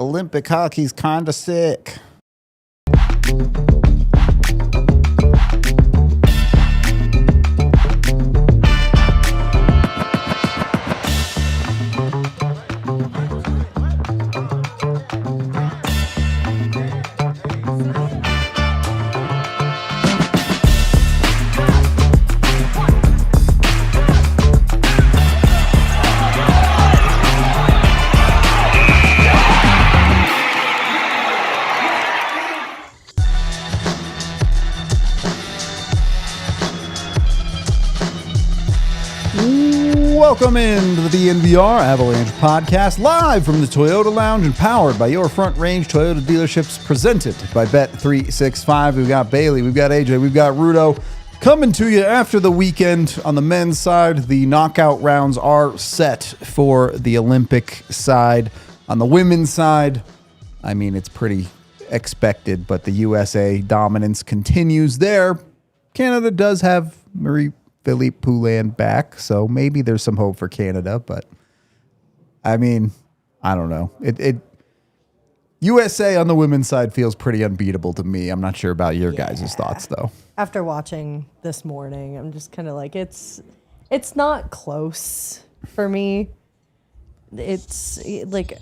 Olympic hockey's kinda sick. Welcome into the DNVR Avalanche Podcast, live from the Toyota Lounge and powered by your Front Range Toyota dealerships, presented by Bet365. We've got Bailey, we've got AJ, we've got Rudo coming to you after the weekend. On the men's side, the knockout rounds are set for the Olympic side. On the women's side, I mean, it's pretty expected, but the USA dominance continues there. Canada does have Marie-Philippe Poulin back, so maybe there's some hope for Canada, but I mean, I don't know. USA on the women's side feels pretty unbeatable to me. I'm not sure about your guys' thoughts, though. After watching this morning, I'm just kind of like, it's not close for me. It's like,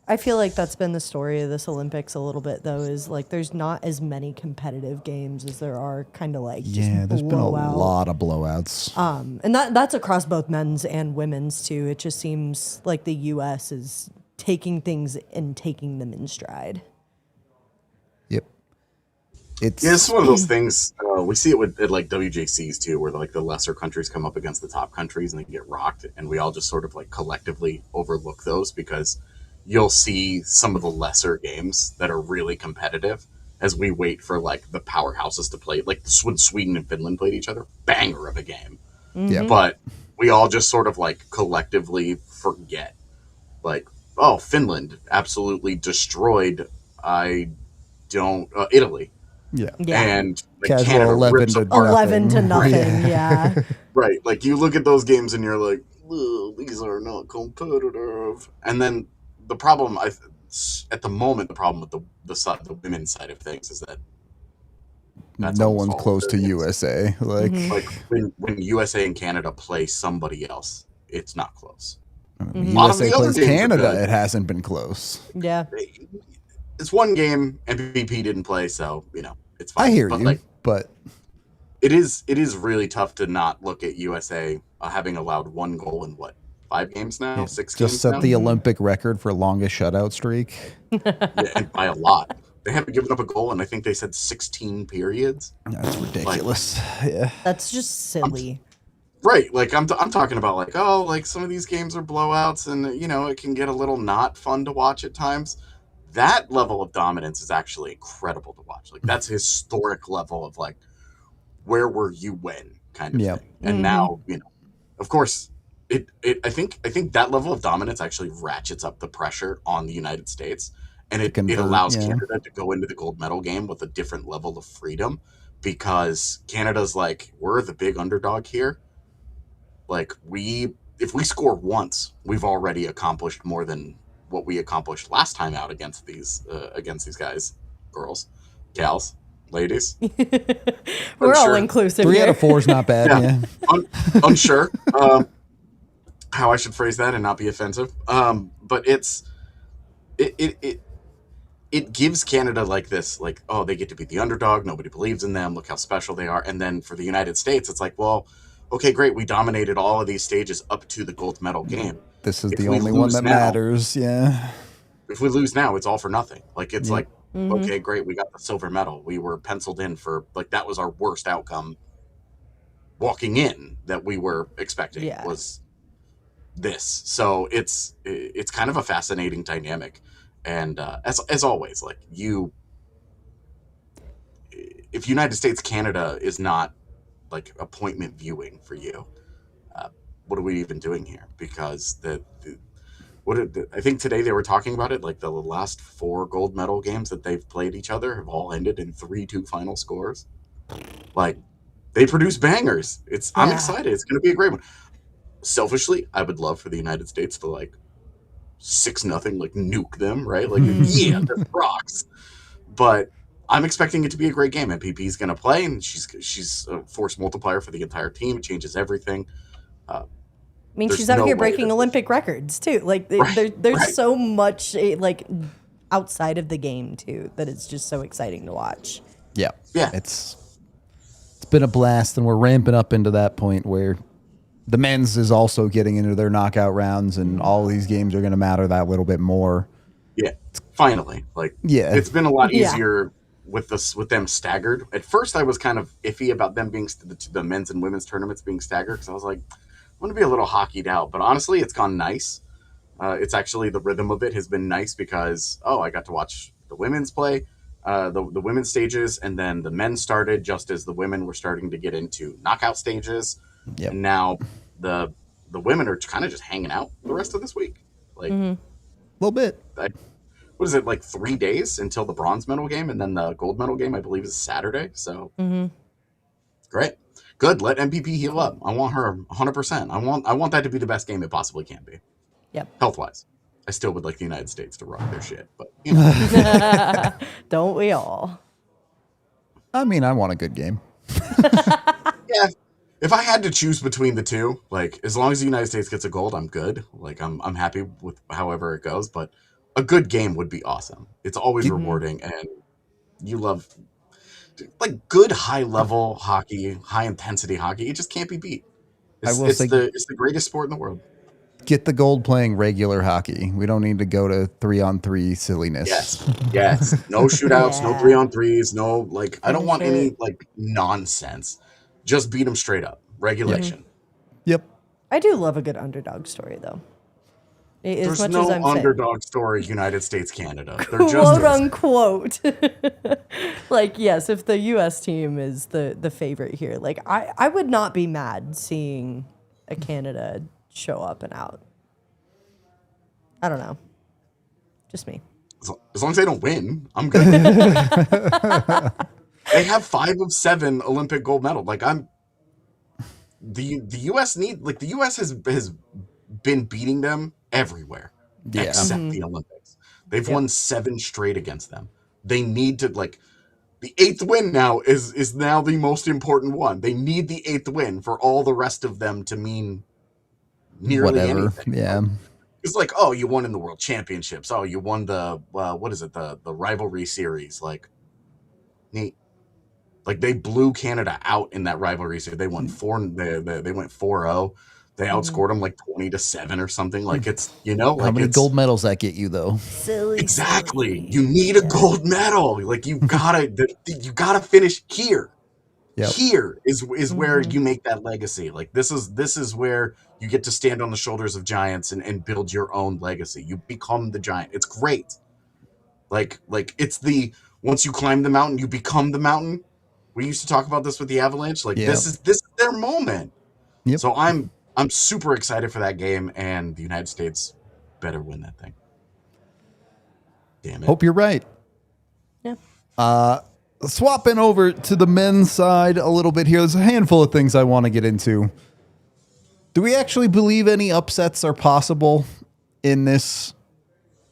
I feel like that's been the story of this Olympics a little bit, though, is like there's not as many competitive games as there are kind of like just there's been a lot of blowouts. And that's across both men's and women's, too. It just seems like the U.S. is taking things and taking them in stride. Yep. It's one of those things, we see it at like WJCs, too, where like the lesser countries come up against the top countries and they get rocked, and we all just sort of like collectively overlook those because you'll see some of the lesser games that are really competitive as we wait for like the powerhouses to play. Like when Sweden and Finland played each other, banger of a game. Yeah. But we all just sort of like collectively forget, like, oh, Finland absolutely destroyed Italy. Yeah. And like, Casual Canada 11 to nothing. Yeah. Right. Like you look at those games and you're like, these are not competitive. And then the problem, at the moment, the problem with the women's side of things is that no one's close to USA. Like when USA and Canada play somebody else, it's not close. USA plays Canada, it hasn't been close. Yeah, it's one game. MVP didn't play, so it's fine. I hear you, but it is really tough to not look at USA having allowed one goal in 5 games now, 6 games just set now? the Olympic record for longest shutout streak. And by a lot. They haven't given up a goal in, I think they said 16 periods. That's ridiculous. yeah, that's just silly. Right, like I'm talking about like, oh, like some of these games are blowouts, and it can get a little not fun to watch at times. That level of dominance is actually incredible to watch. Like that's historic level of like, where were you when kind of thing. And now, of course. I think that level of dominance actually ratchets up the pressure on the United States, and it allows Canada to go into the gold medal game with a different level of freedom, because Canada's like, we're the big underdog here. Like if we score once, we've already accomplished more than what we accomplished last time out against these guys, girls, gals, ladies. We're all inclusive. 3 here. out of 4 is not bad. Yeah. Unsure. How I should phrase that and not be offensive. But it gives Canada like this, like, oh, they get to be the underdog. Nobody believes in them. Look how special they are. And then for the United States, it's like, well, okay, great. We dominated all of these stages up to the gold medal game. This is the only one that matters. Yeah. If we lose now, it's all for nothing. Like, it's like, okay, great. We got the silver medal. We were penciled in for, like, that was our worst outcome walking in that we were expecting was this. So it's kind of a fascinating dynamic, and as always, like if United States Canada is not like appointment viewing for you, what are we even doing here? Because I think today they were talking about it, like the last 4 gold medal games that they've played each other have all ended in 3-2 final scores. Like, they produce bangers. I'm excited. It's going to be a great one. Selfishly, I would love for the United States to like 6-0, like nuke them, right? Like, yeah, this rocks. But I'm expecting it to be a great game. MPP is going to play, and she's a force multiplier for the entire team. It changes everything. I mean, There's she's out no here way breaking that- Olympic records too. Like there's right. so much like outside of the game too that it's just so exciting to watch. Yeah. Yeah. It's been a blast, and we're ramping up into that point where the men's is also getting into their knockout rounds, and all these games are going to matter that little bit more. Yeah, finally. Like, Yeah. it's been a lot Yeah. easier with them staggered. At first, I was kind of iffy about them being the men's and women's tournaments being staggered, because I was like, I'm going to be a little hockeyed out. But honestly, it's gone nice. It's actually, the rhythm of it has been nice because, I got to watch the women's play, the women's stages, and then the men started just as the women were starting to get into knockout stages. Yep. And now the women are kind of just hanging out the rest of this week. Like, A little bit. what is it, like 3 days until the bronze medal game, and then the gold medal game, I believe, is Saturday. So great. Good. Let MPP heal up. I want her 100%. I want that to be the best game it possibly can be. Yep. Health-wise. I still would like the United States to rock their shit, but you know. Don't we all? I mean, I want a good game. Yeah. If I had to choose between the two, like, as long as the United States gets a gold, I'm good. Like, I'm happy with however it goes, but a good game would be awesome. It's always rewarding, and you love, like, good high-level hockey, high-intensity hockey. It just can't be beat. It's the greatest sport in the world. Get the gold playing regular hockey. We don't need to go to 3-on-3 silliness. Yes. No shootouts, no Yeah. 3-on-3s, no, like, I don't want Finish any, it. like, nonsense. Just beat them straight up. Regulation. Yep. I do love a good underdog story though. As There's much no as I'm underdog story, United States, Canada. There saying, just quote unquote. Like, yes, if the U.S. team is the favorite here, like I would not be mad seeing a Canada show up and out. I don't know. Just me. As long as they don't win, I'm good. They have 5 of 7 Olympic gold medal. Like, the U.S. the U.S. has been beating them everywhere except the Olympics. They've won 7 straight against them. They need to, like, the 8th win now is now the most important one. They need the 8th win for all the rest of them to mean nearly anything. Yeah. It's like, you won in the World Championships. You won the the rivalry series. Like, neat. Like, they blew Canada out in that rivalry series. They won 4. They went 4-0. They outscored them like 20-7 or something. Like, it's, like, How many gold medals that get you though? Silly. Exactly. You need a gold medal. Like, you gotta finish here. Yep. Here is where you make that legacy. Like, this is where you get to stand on the shoulders of giants and build your own legacy. You become the giant. It's great. Like it's once you climb the mountain, you become the mountain. We used to talk about this with the Avalanche. Like, this is their moment. Yep. So I'm super excited for that game, and the United States better win that thing. Damn it. Hope you're right. Yeah. Swapping over to the men's side a little bit here. There's a handful of things I want to get into. Do we actually believe any upsets are possible in this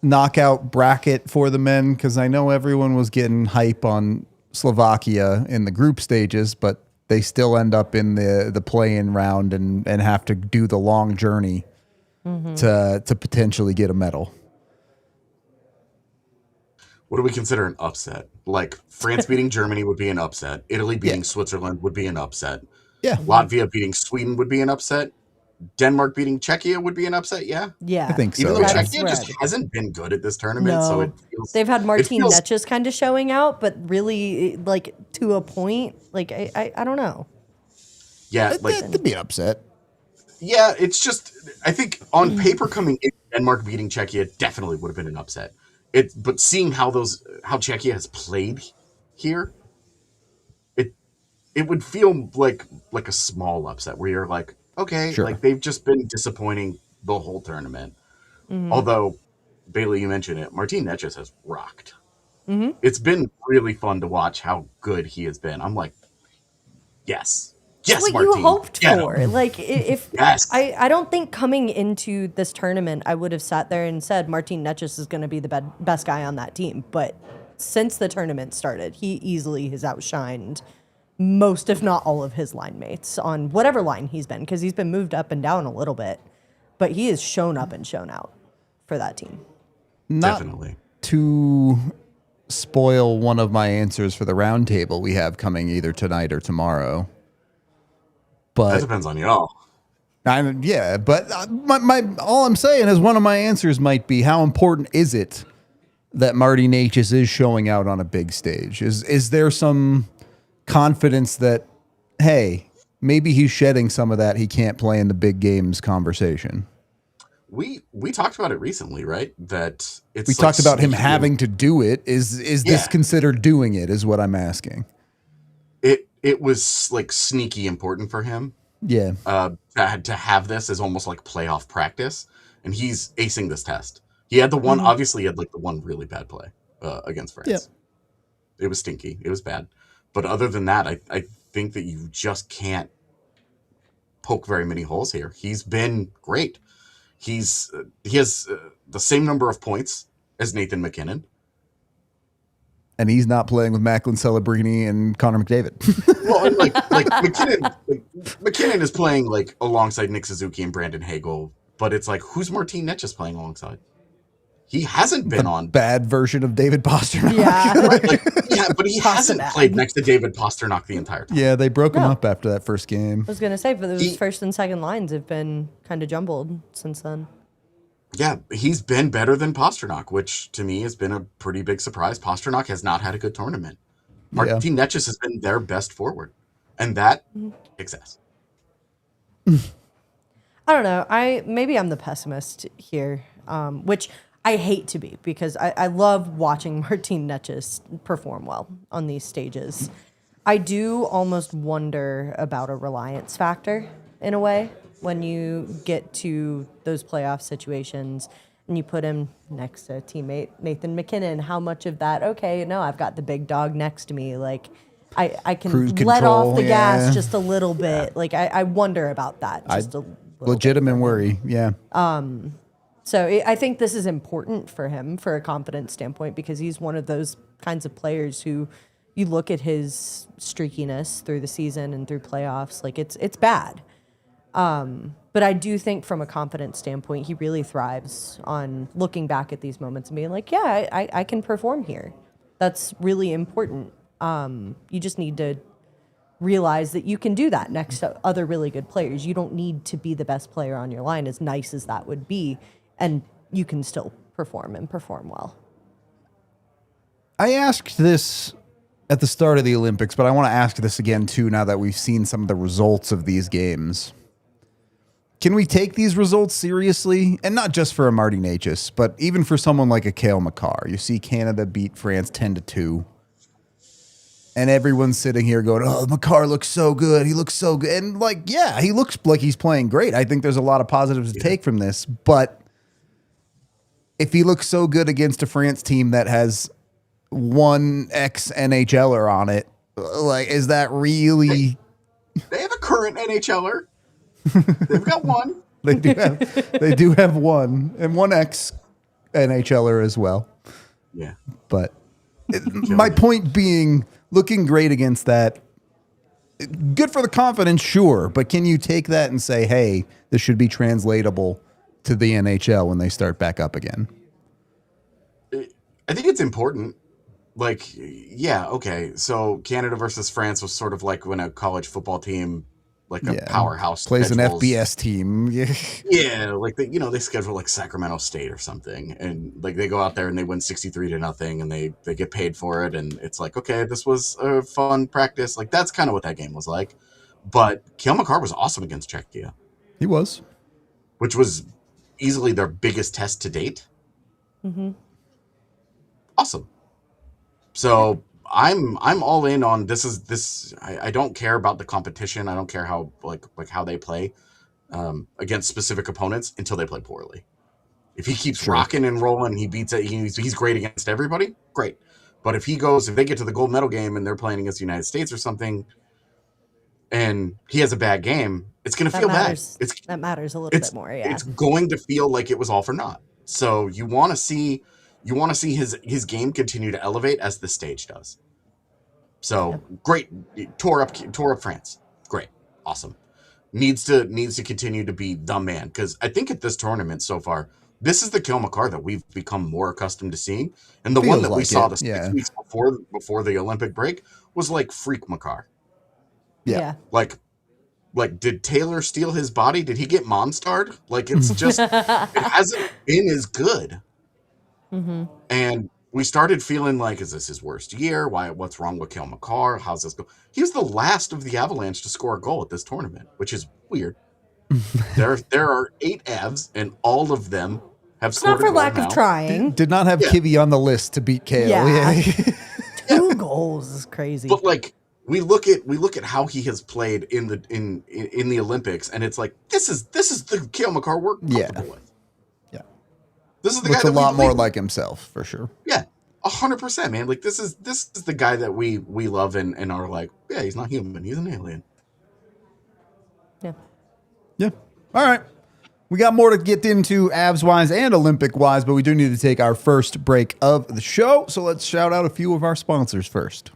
knockout bracket for the men? Because I know everyone was getting hype on Slovakia in the group stages, but they still end up in the play-in round and have to do the long journey to potentially get a medal. What do we consider an upset? Like, France beating Germany would be an upset. Italy beating Switzerland would be an upset. Yeah. Latvia beating Sweden would be an upset. Denmark beating Czechia would be an upset, yeah? Yeah. I think so. Even though yeah. Czechia just hasn't been good at this tournament, No. so it feels... They've had Martin feels- Netjes kind of showing out, but really, like, to a point, like, I don't know. Yeah, like, That'd be an upset. yeah, it's just... I think on paper coming in, Denmark beating Czechia definitely would have been an upset. But seeing how Czechia has played here, it would feel like a small upset where you're like, okay, Sure. like, they've just been disappointing the whole tournament. Although, Bailey, you mentioned it, Martin Netjes has rocked. It's been really fun to watch how good he has been. I'm like, yes, Yes, what Martin. you hoped Get for. him. Like if Yes. I don't think coming into this tournament I would have sat there and said Martin Necas is going to be the best guy on that team. But since the tournament started, he easily has outshined most, if not all, of his line mates on whatever line he's been, because he's been moved up and down a little bit, but he has shown up and shown out for that team. Definitely. To spoil one of my answers for the roundtable we have coming either tonight or tomorrow. But That depends on y'all. But my all I'm saying is one of my answers might be, how important is it that Marty Necas is showing out on a big stage? Is there some confidence that, hey, maybe he's shedding some of that he can't play in the big games conversation? We talked about it recently, right? That it's we talked about him having to do it. Is this considered doing it, is what I'm asking. It was like sneaky important for him. Yeah. To have this as almost like playoff practice, and he's acing this test. He had the one, obviously he had like the one really bad play against France. Yeah. It was stinky. It was bad. But other than that, I think that you just can't poke very many holes here. He's been great. He has the same number of points as Nathan MacKinnon. And he's not playing with Macklin Celebrini and Connor McDavid. Well, and like McKinnon is playing like alongside Nick Suzuki and Brandon Hagel, but it's like, who's Martin Necas playing alongside? He hasn't been on bad version of David Pastrnak. Yeah, but he hasn't played next to David Pastrnak the entire time. Yeah, they broke him up after that first game. I was gonna say, but those first and second lines have been kind of jumbled since then. Yeah, he's been better than Pastrnak, which to me has been a pretty big surprise. Pastrnak has not had a good tournament. Martin Necas has been their best forward, and that exists. I don't know. Maybe I'm the pessimist here, which I hate to be, because I love watching Martin Necas perform well on these stages. I do almost wonder about a reliance factor in a way when you get to those playoff situations and you put him next to teammate Nathan MacKinnon. How much of that, okay, no, I've got the big dog next to me. Like, I can let off the gas just a little bit. Like, I wonder about that. Just a little legitimate worry, yeah. So I think this is important for him for a confidence standpoint, because he's one of those kinds of players who you look at his streakiness through the season and through playoffs, like it's bad. But I do think from a confidence standpoint, he really thrives on looking back at these moments and being like, yeah, I can perform here. That's really important. You just need to realize that you can do that next to other really good players. You don't need to be the best player on your line, as nice as that would be, and you can still perform and perform well. I asked this at the start of the Olympics, but I want to ask this again too now that we've seen some of the results of these games. Can we take these results seriously? And not just for a Marty Necas, but even for someone like a Cale Makar. You see Canada beat France 10-2. And everyone's sitting here going, oh, Makar looks so good. He looks so good. And like, yeah, he looks like he's playing great. I think there's a lot of positives to take from this. But if he looks so good against a France team that has one ex-NHLer on it, like, is that really... They have a current NHLer. They've got one. They do have one, and one ex-NHLer as well. Yeah. But my point being, looking great against that, good for the confidence, sure. But can you take that and say, hey, this should be translatable to the NHL when they start back up again? I think it's important. Like, yeah, okay. So Canada versus France was sort of like when a college football team, like a powerhouse, plays schedules, an FBS team. Yeah, like they schedule like Sacramento State or something, and like they go out there and they win 63-0, and they get paid for it, and it's like, okay, this was a fun practice. Like, that's kind of what that game was like. But Cale Makar was awesome against Czechia. He was, which was easily their biggest test to date. Mm-hmm. Awesome. So I'm all in on this. I don't care about the competition. I don't care how like how they play against specific opponents until they play poorly. If he keeps rocking and rolling, he beats it. He's great against everybody. Great. But if they get to the gold medal game and they're playing against the United States or something, and he has a bad game, it's going to feel bad. That matters a little bit more. Yeah, it's going to feel like it was all for naught. So you want to see his game continue to elevate as the stage does. So great, tore up France. Great, awesome. Needs to continue to be the man, because I think at this tournament so far, this is the Kill Makar that we've become more accustomed to seeing, and the one that we saw 6 weeks before the Olympic break was like freak Makar. Yeah. Like did Taylor steal his body? Did he get monstered? Like, it's just it hasn't been as good. Mm-hmm. And we started feeling like, is this his worst year? What's wrong with Kill Makar? How's this go? He was the last of the Avalanche to score a goal at this tournament, which is weird. There are 8 Avs, and all of them have scored a goal. Not for lack of trying. Did not have Kivi on the list to beat Kale. Yeah. 2 goals is crazy. But like, we look at how he has played in the Olympics, and it's like, this is the Kill Makar we're comfortable with. Yeah. This is the Looks guy a that lot more like himself, for sure. Yeah. 100%, man. Like, this is the guy that we love and are like, yeah, he's not human, he's an alien. Yeah. All right. We got more to get into Avs-wise and Olympic-wise, but we do need to take our first break of the show. So let's shout out a few of our sponsors first.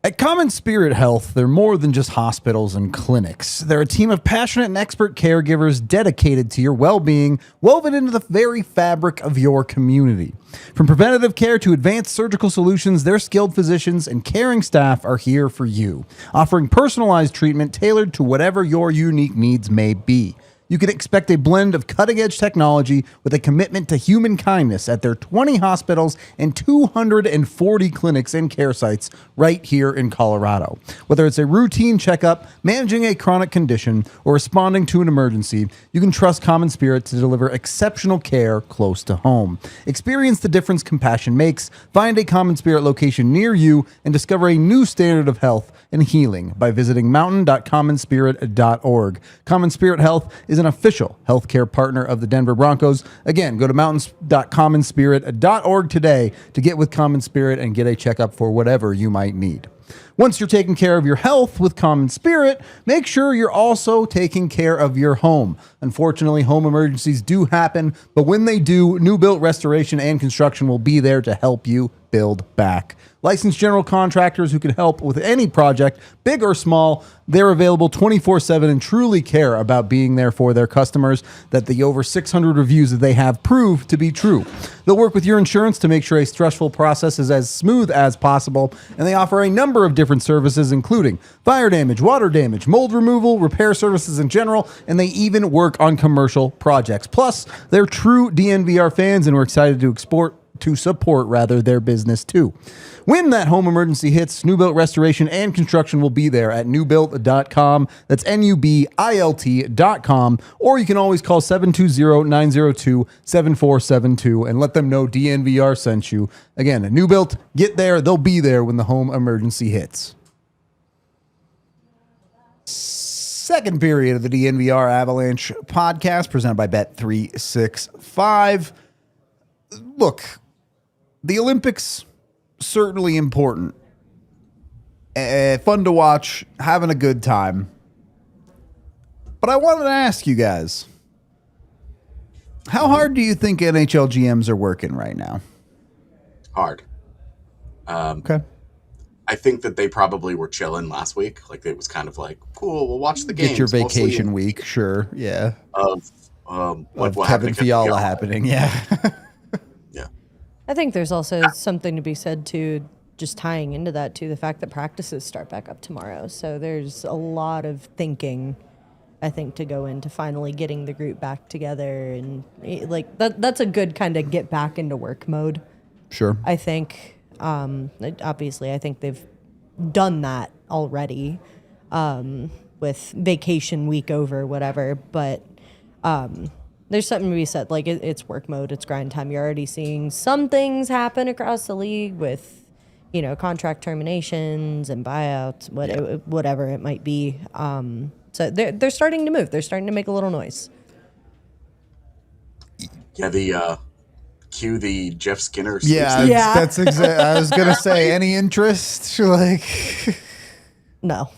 At Common Spirit Health, they're more than just hospitals and clinics. They're a team of passionate and expert caregivers dedicated to your well-being, woven into the very fabric of your community. From preventative care to advanced surgical solutions, their skilled physicians and caring staff are here for you, offering personalized treatment tailored to whatever your unique needs may be. You can expect a blend of cutting-edge technology with a commitment to human kindness at their 20 hospitals and 240 clinics and care sites right here in Colorado. Whether it's a routine checkup, managing a chronic condition, or responding to an emergency, you can trust Common Spirit to deliver exceptional care close to home. Experience the difference compassion makes. Find a Common Spirit location near you and discover a new standard of health and healing by visiting mountain.commonspirit.org. Common Spirit Health is an official healthcare partner of the Denver Broncos. Again, go to mountains.commonspirit.org today to get with Common Spirit and get a checkup for whatever you might need. Once you're taking care of your health with Common Spirit, make sure you're also taking care of your home. Unfortunately, home emergencies do happen, but when they do, New Built Restoration and Construction will be there to help you build back. Licensed general contractors who can help with any project, big or small. They're available 24/7 and truly care about being there for their customers, that the over 600 reviews that they have prove to be true. They'll work with your insurance to make sure a stressful process is as smooth as possible, and they offer a number of different services, including fire damage, water damage, mold removal, repair services in general, and they even work on commercial projects. Plus, they're true DNVR fans, and we're excited to support their business too. When that home emergency hits, New Built Restoration and Construction will be there at newbuilt.com. That's NUBILT.com. Or you can always call 720-902-7472 and let them know DNVR sent you. Again, New Built, get there. They'll be there when the home emergency hits. Second period of the DNVR Avalanche podcast presented by Bet365. Look, the Olympics, certainly important. Fun to watch, having a good time. But I wanted to ask you guys, how hard do you think NHL GMs are working right now? Hard. Okay. I think that they probably were chilling last week. Like, it was kind of like, cool, we'll watch the games. Get your vacation week, sure, yeah. Of Kevin Fiala happening, yeah. Yeah. I think there's also something to be said to just tying into that too, the fact that practices start back up tomorrow. So there's a lot of thinking, I think, to go into finally getting the group back together, and like that's a good kind of get back into work mode. Sure. I think obviously I think they've done that already with vacation week over, whatever, but there's something to be said. Like, it's work mode, it's grind time. You're already seeing some things happen across the league with, contract terminations and buyouts, whatever it might be. So they're starting to move. They're starting to make a little noise. Yeah, cue the Jeff Skinner. Yeah, Yeah. that's exactly. I was gonna say, any interest? Like, No.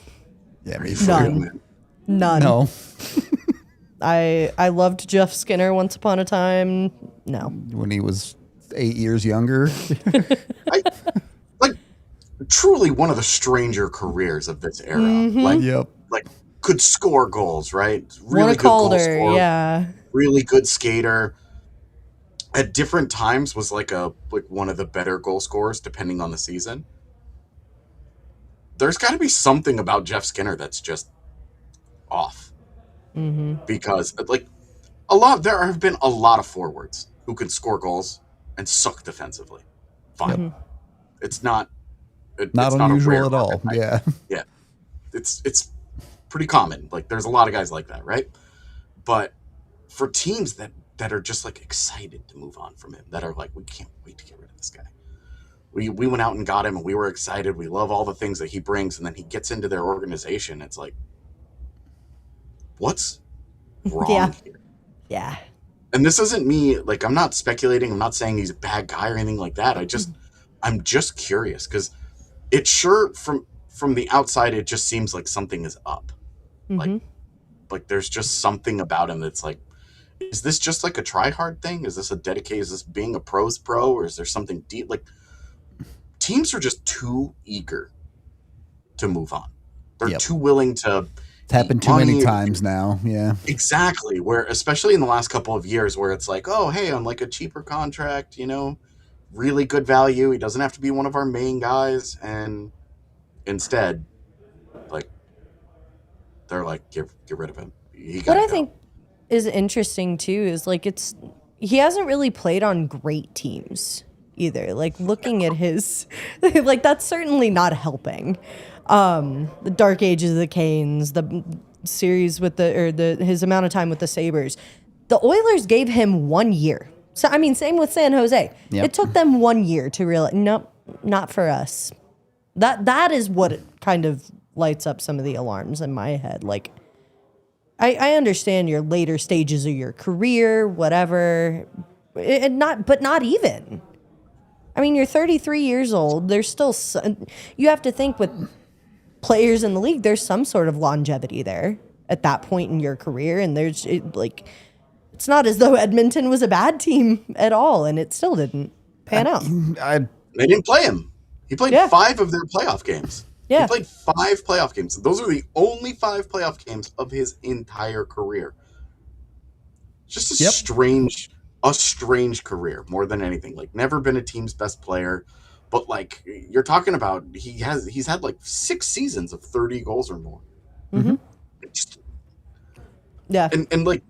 yeah, me For None. real, man. None. no. I loved Jeff Skinner once upon a time. No. When he was 8 years younger. Like truly one of the stranger careers of this era. Yep. Like could score goals, right? Really Won a good goal Calder, scorer, yeah. really good skater. At different times was like one of the better goal scorers depending on the season. There's got to be something about Jeff Skinner that's just off. Because like there have been a lot of forwards who can score goals and suck defensively. Fine. It's not Not it's not a unusual rare at all. market. Yeah. Yeah. It's pretty common. Like there's a lot of guys like that, right? But for teams that are just like excited to move on from him, that are like, we can't wait to get rid of this guy. We went out and got him and we were excited. We love all the things that he brings, and then he gets into their organization. It's like, what's wrong here? Yeah. And this isn't me, like, I'm not speculating. I'm not saying he's a bad guy or anything like that. I'm just curious because it sure from the outside, it just seems like something is up. Like there's just something about him that's like, is this just like a try hard thing? Is this a dedicated? Is this being a pro's pro, or is there something deep? Like teams are just too eager to move on. They're too willing to. It's happened too many times now. Yeah. Exactly. Where, especially in the last couple of years, where it's like, oh, hey, on like a cheaper contract, really good value. He doesn't have to be one of our main guys. And instead, like, they're like, get rid of him. What I think is interesting too is like he hasn't really played on great teams either. Like looking at his, like that's certainly not helping. The dark ages of the Canes, the series with his amount of time with the Sabres. The Oilers gave him 1 year. So I mean, same with San Jose. Yep. It took them 1 year to realize, nope, not for us. That is what kind of lights up some of the alarms in my head. Like, I understand your later stages of your career, whatever, but not even. I mean, you're 33 years old. There's still you have to think with players in the league, there's some sort of longevity there at that point in your career, and it's not as though Edmonton was a bad team at all, and it still didn't pan out. They didn't play him. He played 5 of their playoff games. Yeah. He played 5 playoff games. Those are the only 5 playoff games of his entire career. Just a strange career more than anything. Like never been a team's best player, but like you're talking about, he's had like 6 seasons of 30 goals or more. And like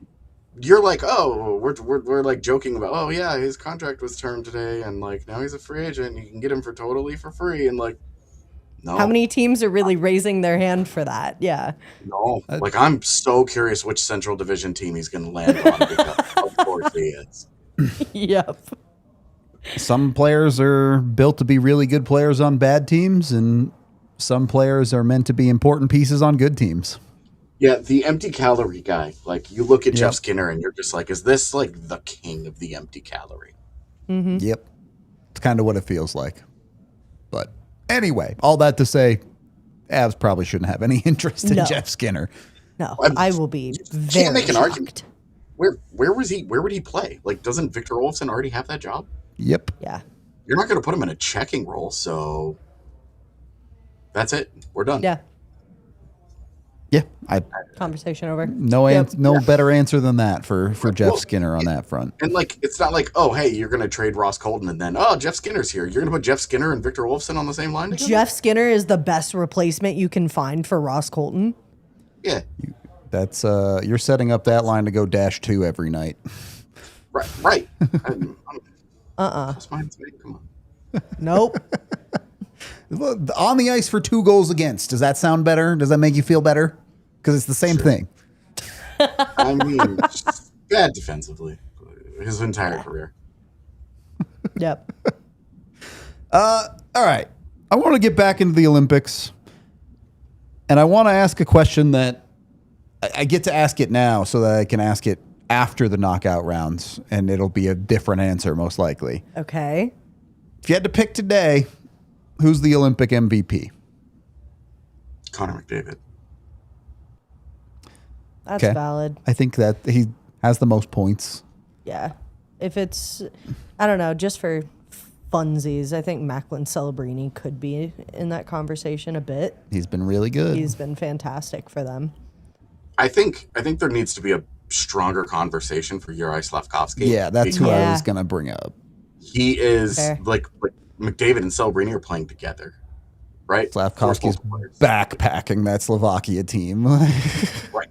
you're like, oh, we're like joking about, oh yeah, his contract was termed today, and like now he's a free agent. You can get him for totally for free, and like. No. How many teams are really raising their hand for that? Yeah. No. Like, I'm so curious which Central Division team he's going to land on because of course he is. Yep. Some players are built to be really good players on bad teams, and some players are meant to be important pieces on good teams. Yeah, the empty calorie guy. Like, you look at Jeff Skinner and you're just like, is this like the king of the empty calorie? Yep. It's kind of what it feels like. But anyway, all that to say, Avs probably shouldn't have any interest in Jeff Skinner. No, I will be very can't make an shocked. argument. Where was he? Where would he play? Like, doesn't Victor Olofsson already have that job? Yep. Yeah. You're not going to put him in a checking role, so that's it. We're done. Yeah. Yeah. Conversation over. No better answer than that for Jeff Skinner on that front. And like, it's not like, oh, hey, you're going to trade Ross Colton and then, oh, Jeff Skinner's here. You're going to put Jeff Skinner and Victor Olofsson on the same line together? Jeff Skinner is the best replacement you can find for Ross Colton. Yeah. That's you're setting up that line to go -2 every night. Right. Come on. Nope. On the ice for 2 goals against. Does that sound better? Does that make you feel better? Because it's the same thing. I mean, bad defensively his entire career. Yep. All right. I want to get back into the Olympics. And I want to ask a question that I get to ask it now so that I can ask it after the knockout rounds, and it'll be a different answer most likely. Okay. If you had to pick today, who's the Olympic MVP? Connor McDavid. That's valid. I think that he has the most points. Yeah. If it's, I don't know, just for funsies, I think Macklin Celebrini could be in that conversation a bit. He's been really good. He's been fantastic for them. I think there needs to be a stronger conversation for Juraj Slafkovsky. Yeah, that's who I was going to bring up. He is like McDavid and Celebrini are playing together, right? Slafkovsky's backpacking that Slovakia team. Right.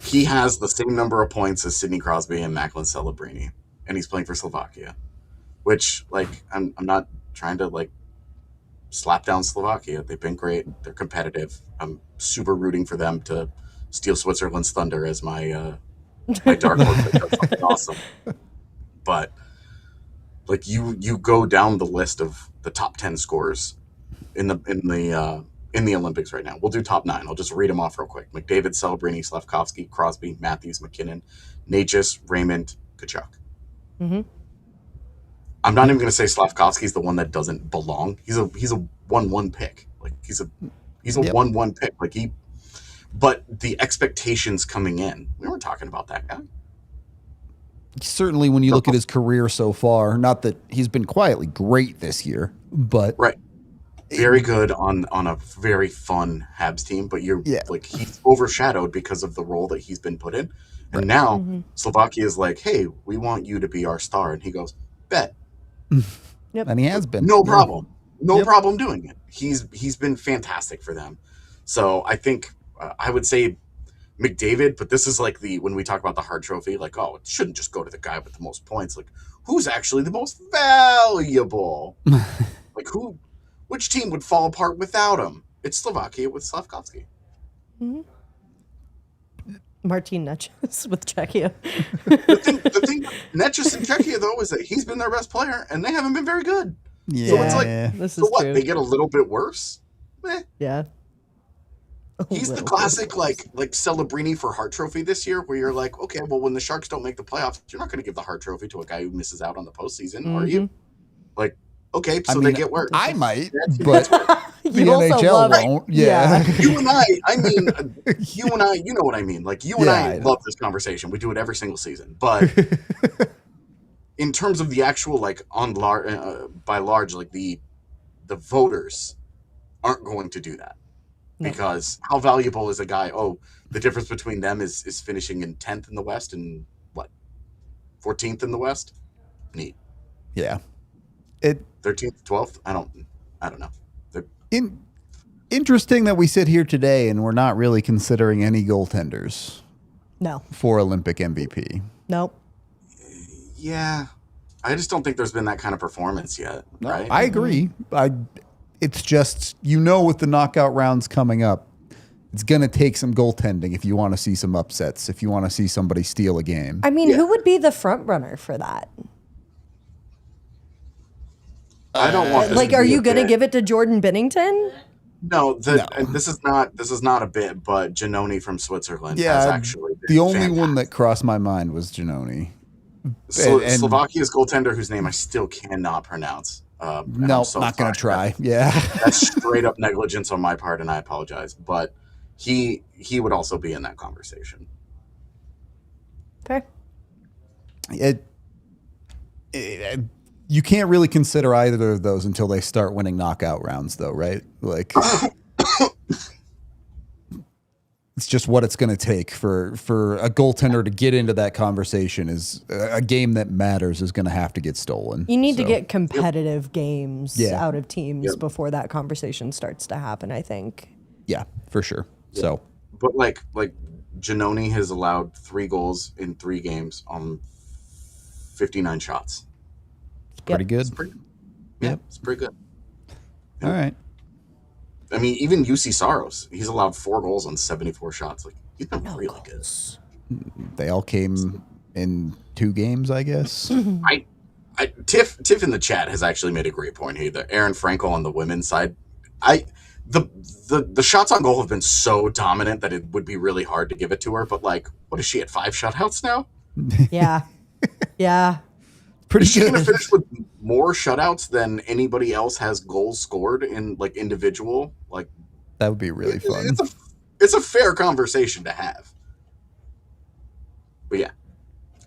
He has the same number of points as Sidney Crosby and Macklin Celebrini, and he's playing for Slovakia, which, like, I'm not trying to, like, slap down Slovakia. They've been great. They're competitive. I'm super rooting for them to steal Switzerland's thunder as my my dark horse. That's fucking awesome. But, like, you go down the list of the top 10 scorers in the Olympics right now. We'll do top 9. I'll just read them off real quick. McDavid, Celebrini, Slafkovsky, Crosby, Matthews, McKinnon, Necas, Raymond, Tkachuk. Mm-hmm. I'm not even going to say Slafkovsky's the one that doesn't belong. He's a 1-1 pick. Like he's a 1-1 pick. Like but the expectations coming in, we weren't talking about that guy. Certainly when you look at his career so far, not that he's been quietly great this year, but right. Very good on a very fun Habs team, but like he's overshadowed because of the role that he's been put in. And now Slovakia is like, hey, we want you to be our star. And he goes, bet. Yep. And he has been. No problem. No problem doing it. He's been fantastic for them. So I think I would say McDavid, but this is like when we talk about the Hart Trophy, like, oh, it shouldn't just go to the guy with the most points. Like, who's actually the most valuable? Like, which team would fall apart without him? It's Slovakia with Slafkovsky. Mm-hmm. Martin Necas with Czechia. the thing with Necas and Czechia, though, is that he's been their best player, and they haven't been very good. Yeah. So it's like, so what? True. They get a little bit worse? Yeah. He's the classic, like Celebrini for Hart Trophy this year, where you're like, okay, well, when the Sharks don't make the playoffs, you're not going to give the Hart Trophy to a guy who misses out on the postseason, are you? Like, okay, so they get worse. I might, but the NHL won't. Yeah. You and I mean, you and I, you know what I mean. Like, you and I love this conversation. We do it every single season. But in terms of the actual, like, by large, like, the voters aren't going to do that. No. Because how valuable is a guy? Oh, the difference between them is finishing in 10th in the West and, 14th in the West? Neat. Yeah. 13th, 12th? I don't know. Interesting that we sit here today and we're not really considering any goaltenders. No. For Olympic MVP. Nope. Yeah. I just don't think there's been that kind of performance yet. No, right? I agree. It's just, with the knockout rounds coming up, it's going to take some goaltending if you want to see some upsets, if you want to see somebody steal a game. I mean, who would be the front runner for that? I don't want this are you going to give it to Jordan Binnington? No, this is not a bit, but Giannoni from Switzerland has actually been the only fantastic. one that crossed my mind was Giannoni. Slovakia's goaltender, whose name I still cannot pronounce. No, not going to try. That's straight up negligence on my part, and I apologize. But he would also be in that conversation. Okay. You can't really consider either of those until they start winning knockout rounds, though, right? Like, it's just what it's going to take for a goaltender to get into that conversation. Is a game that matters is going to have to get stolen. You need to get competitive games out of teams before that conversation starts to happen, I think. Yeah, for sure. Yeah. So, but like Giannoni has allowed 3 goals in 3 games on 59 shots. Pretty good. It's pretty good. All right. I mean, even UC Saros, he's allowed 4 goals on 74 shots. Like, he's been really good. They all came in 2 games, I guess. Tiff in the chat has actually made a great point here. The Aaron Frankel on the women's side, the shots on goal have been so dominant that it would be really hard to give it to her. But like, what is she at 5 shutouts now? Yeah. Yeah. Pretty She's gonna good. finish with more shutouts than anybody else has goals scored in like individual. Like That would be really fun. it's a fair conversation to have. But yeah,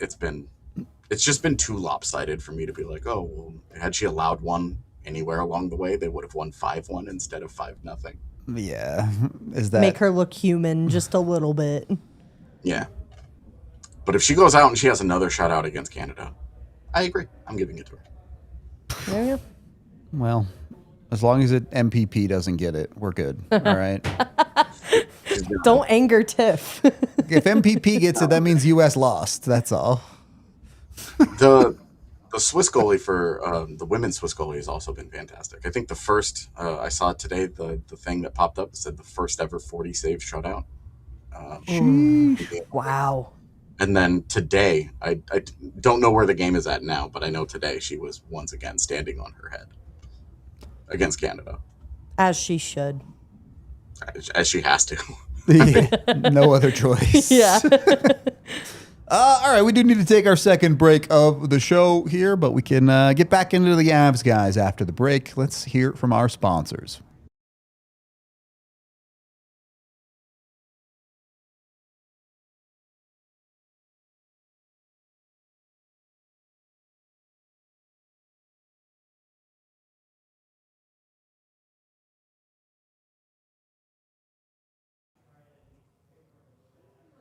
it's just been too lopsided for me to be like, oh, well, had she allowed one anywhere along the way, they would have won 5-1 instead of 5-0. Yeah. Is that Make her look human just a little bit. Yeah. But if she goes out and she has another shutout against Canada, I agree. I'm giving it to her. There you go. Well, as long as MPP doesn't get it, we're good. All right. Don't anger Tiff. If MPP gets it, that means U.S. lost. That's all. The Swiss goalie for the women's Swiss goalie has also been fantastic. I think the first I saw it today, the thing that popped up said the first ever 40 save shutout. Wow. And then today, I don't know where the game is at now, but I know today she was once again standing on her head against Canada. As she should. As she has to. No other choice. Yeah. All right, we do need to take our second break of the show here, but we can get back into the Avs, guys, after the break. Let's hear from our sponsors.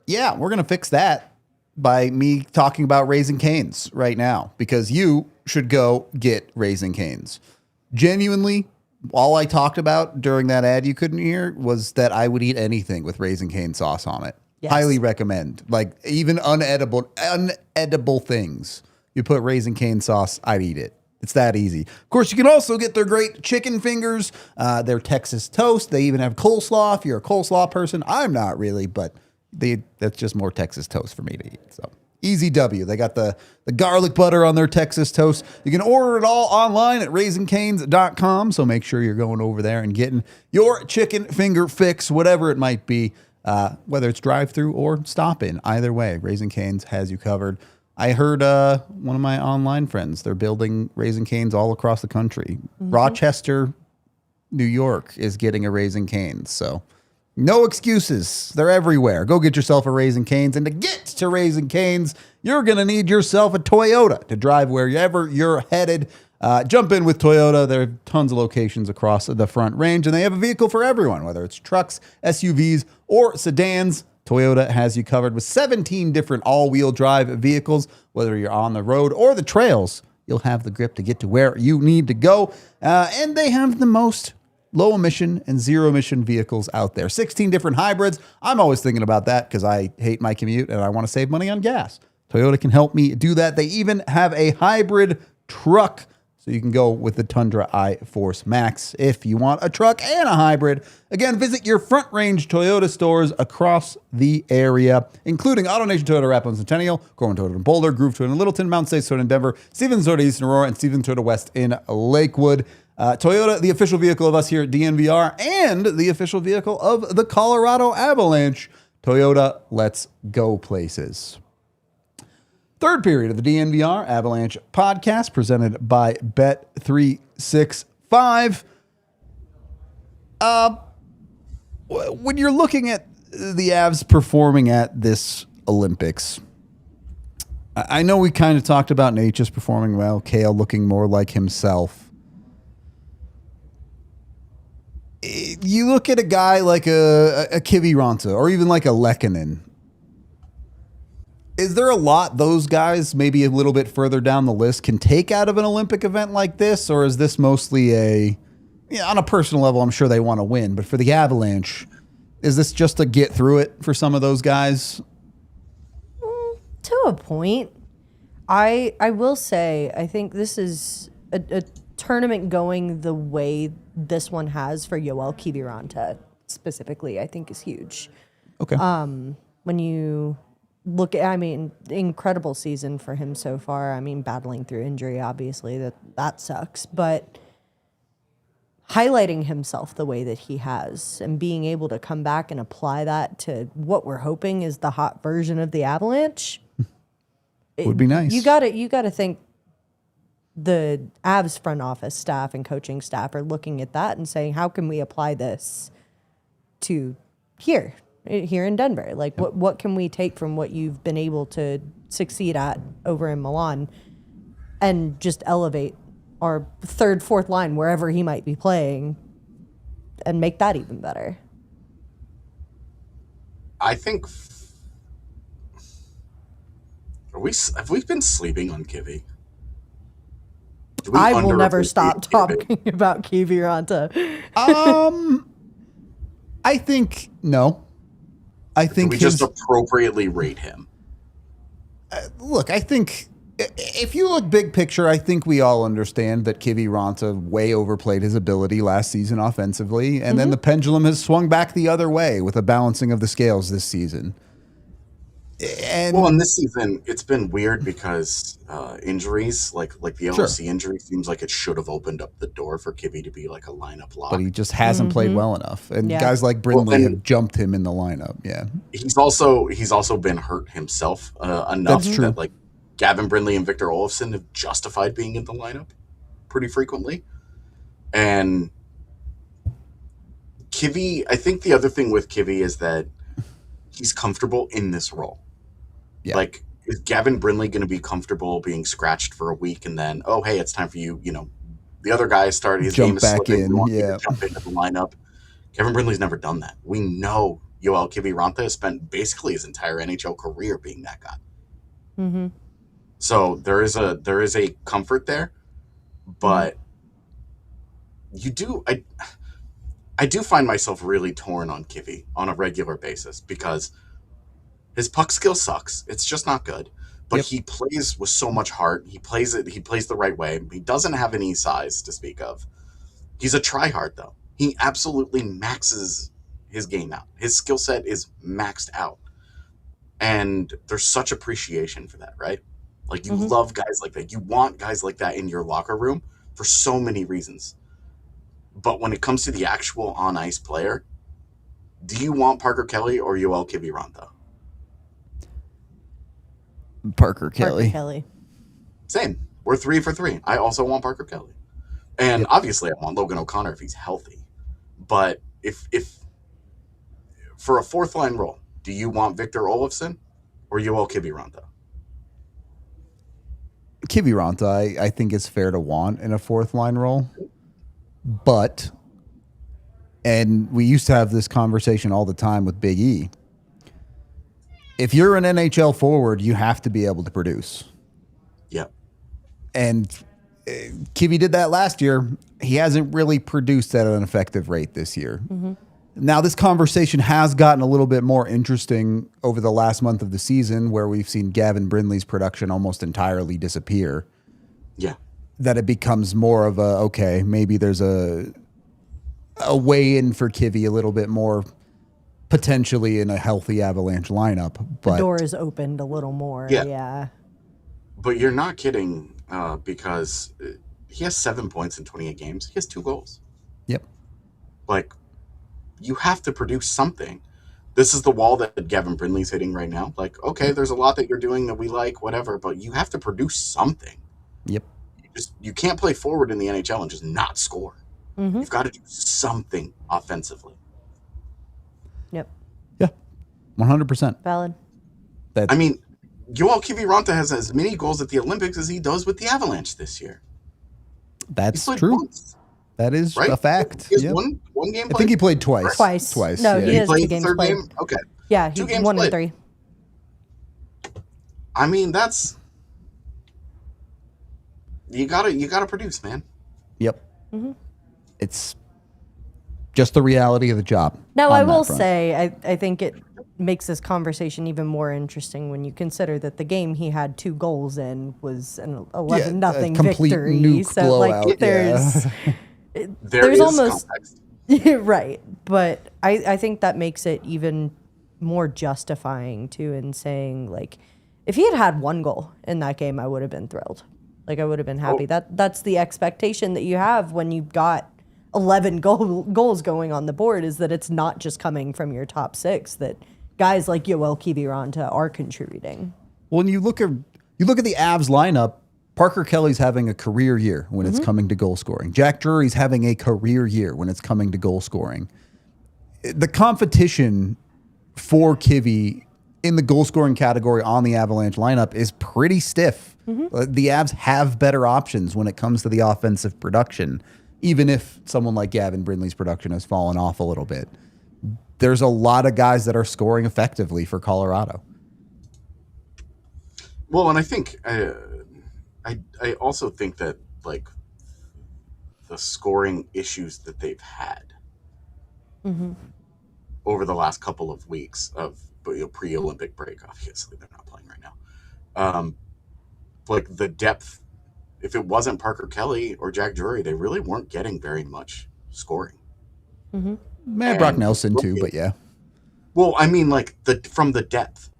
Yeah, we're going to fix that by me talking about Raising Cane's right now, because you should go get Raising Cane's. Genuinely, all I talked about during that ad you couldn't hear was that I would eat anything with Raising Cane sauce on it. Yes. Highly recommend. Like even unedible things. You put Raising Cane sauce, I'd eat it. It's that easy. Of course, you can also get their great chicken fingers, their Texas toast. They even have coleslaw if you're a coleslaw person. I'm not really, but that's just more Texas toast for me to eat. So easy W. They got the garlic butter on their Texas toast. You can order it all online at raisingcanes.com. So make sure you're going over there and getting your chicken finger fix, whatever it might be, whether it's drive-through or stop-in. Either way, Raising Cane's has you covered. I heard one of my online friends, they're building Raising Cane's all across the country. Mm-hmm. Rochester, New York is getting a Raising Cane's. So no excuses. They're everywhere. Go get yourself a Raising Cane's. And to get to Raising Cane's, you're going to need yourself a Toyota to drive wherever you're headed. Jump in with Toyota. There are tons of locations across the Front Range, and they have a vehicle for everyone, whether it's trucks, SUVs, or sedans. Toyota has you covered with 17 different all-wheel drive vehicles. Whether you're on the road or the trails, you'll have the grip to get to where you need to go. And they have the most low-emission and zero-emission vehicles out there. 16 different hybrids. I'm always thinking about that because I hate my commute and I want to save money on gas. Toyota can help me do that. They even have a hybrid truck, so you can go with the Tundra iForce Max if you want a truck and a hybrid. Again, visit your Front Range Toyota stores across the area, including AutoNation Toyota Rathbone Centennial, Corwin Toyota in Boulder, Groove Toyota in Littleton, Mountain States Toyota in Denver, Stevens Toyota East in Aurora, and Stevens Toyota West in Lakewood. Toyota, the official vehicle of us here at DNVR, and the official vehicle of the Colorado Avalanche. Toyota, let's go places. Third period of the DNVR Avalanche Podcast, presented by Bet365. When you're looking at the Avs performing at this Olympics, I know we kind of talked about Nature's performing well, Kale looking more like himself. You look at a guy like a Kivi Ranta or even like a Lehkonen. Is there a lot those guys, maybe a little bit further down the list, can take out of an Olympic event like this? Or is this mostly on a personal level, I'm sure they want to win. But for the Avalanche, is this just to get through it for some of those guys? To a point. I will say, I think this is a tournament going the way this one has for Yoel Kiviranta specifically, I think is huge. Okay. When you look at, incredible season for him so far. Battling through injury, obviously, that sucks. But highlighting himself the way that he has and being able to come back and apply that to what we're hoping is the hot version of the Avalanche, Would be nice. You got to think the Avs front office staff and coaching staff are looking at that and saying, how can we apply this to here in Denver? Like, what can we take from what you've been able to succeed at over in Milan and just elevate our third, fourth line wherever he might be playing and make that even better? I think have we been sleeping on Kivi? I will never stop talking about Kivi Ranta. I think no. I think we just appropriately rate him. Look, I think if you look big picture, I think we all understand that Kivi Ranta way overplayed his ability last season offensively, and then the pendulum has swung back the other way with a balancing of the scales this season. And in this season, it's been weird because injuries, like the LC injury, seems like it should have opened up the door for Kivi to be like a lineup lock. But he just hasn't played well enough, and guys like Brindley have jumped him in the lineup. Yeah, he's also been hurt himself enough that like Gavin Brindley and Victor Olofsson have justified being in the lineup pretty frequently, and Kivi. I think the other thing with Kivi is that he's comfortable in this role. Yeah. Like, is Gavin Brindley going to be comfortable being scratched for a week and then, oh, hey, it's time for you, the other guy started, his game is slipping, jump into the lineup. Gavin Brindley's never done that. We know Yoel Kivi Ranta has spent basically his entire NHL career being that guy. Mm-hmm. So there is a comfort there, but I do find myself really torn on Kivi on a regular basis because his puck skill sucks. It's just not good. But he plays with so much heart. He plays the right way. He doesn't have any size to speak of. He's a tryhard, though. He absolutely maxes his game out. His skill set is maxed out. And there's such appreciation for that, right? Like, you love guys like that. You want guys like that in your locker room for so many reasons. But when it comes to the actual on-ice player, do you want Parker Kelly or Yoel Kivi Ranta? Parker Kelly. Same. We're 3 for 3. I also want Parker Kelly. And obviously I want Logan O'Connor if he's healthy. But if for a fourth line role, do you want Victor Olofsson or Yoel Kivi Ranta? Kivi Ranta, I think is fair to want in a fourth line role. But, and we used to have this conversation all the time with Big E, if you're an NHL forward, you have to be able to produce. Yep. And Kivi did that last year. He hasn't really produced at an effective rate this year. Mm-hmm. Now, this conversation has gotten a little bit more interesting over the last month of the season where we've seen Gavin Brindley's production almost entirely disappear. Yeah. That it becomes more of maybe there's a way in for Kivi a little bit more potentially in a healthy Avalanche lineup. But the door is opened a little more. Yeah. But you're not kidding because he has 7 points in 28 games. He has 2 goals. Yep. Like, you have to produce something. This is the wall that Gavin Brindley's hitting right now. Like, okay, there's a lot that you're doing that we like, whatever, but you have to produce something. Yep. You can't play forward in the NHL and just not score. Mm-hmm. You've got to do something offensively. Yep. Yeah. 100%. Valid. Yoel Kivi Ranta has as many goals at the Olympics as he does with the Avalanche this year. That's true. Once. That is a fact. He has one game played? I think he played twice. Twice. No, he has 2 games third played. Game? Okay. Yeah, he 1 and 3. That's... You gotta produce, man. Yep. Mm-hmm. It's just the reality of the job. Now, I will say, I think it makes this conversation even more interesting when you consider that the game he had 2 goals in was an 11-0 complete victory. Nuke so, blowout. Like, there's almost context. Right, but I think that makes it even more justifying too in saying, like, if he had 1 goal in that game, I would have been thrilled. Like, I would have been happy. That's the expectation that you have when you've got 11 goals going on the board, is that it's not just coming from your top 6, that guys like Yoel Kivi Ranta are contributing. When you look at You look at the Avs lineup, Parker Kelly's having a career year when it's coming to goal scoring. Jack Drury's having a career year when it's coming to goal scoring. The competition for Kivi in the goal scoring category on the Avalanche lineup is pretty stiff. The Avs have better options when it comes to the offensive production, even if someone like Gavin Brindley's production has fallen off a little bit. There's a lot of guys that are scoring effectively for Colorado. Well, and I think I also think that like the scoring issues that they've had over the last couple of weeks of pre-Olympic break, obviously they're not playing right now. Like the depth, if it wasn't Parker Kelly or Jack Drury, they really weren't getting very much scoring. Man, Brock Nelson too, but yeah. Well, I mean, like from the depth.